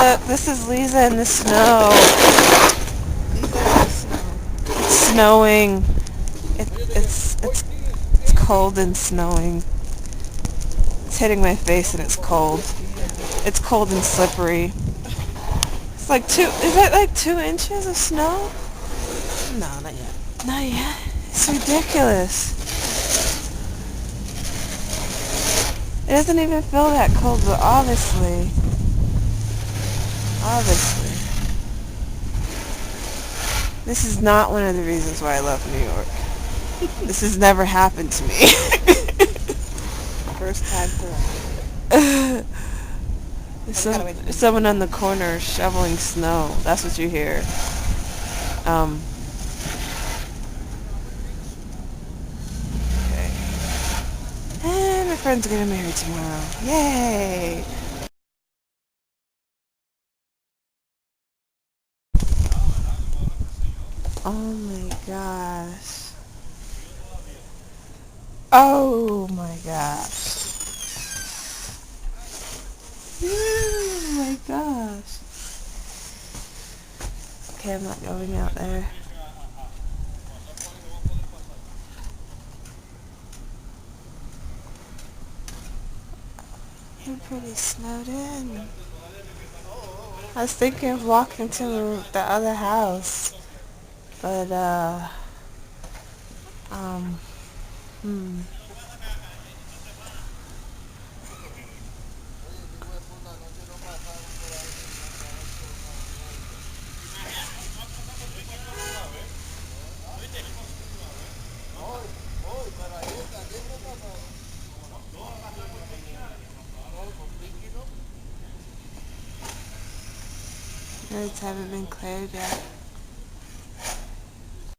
Look, this is Lisa in the snow. Lisa in the snow. It's snowing. It's cold and snowing. It's hitting my face and it's cold. Yeah. It's cold and slippery. It's like is that like 2 inches of snow? No, not yet. Not yet. It's ridiculous. It doesn't even feel that cold, but obviously. This is not one of the reasons why I love New York. This has never happened to me. First time for us. There's someone on the corner shoveling snow. That's what you hear. Okay. And my friend's getting married tomorrow. Yay! Oh my gosh. Oh my gosh. Oh my gosh. Okay, I'm not going out there. I'm pretty snowed in. I was thinking of walking to the other house, but hmm. Roads haven't been cleared yet.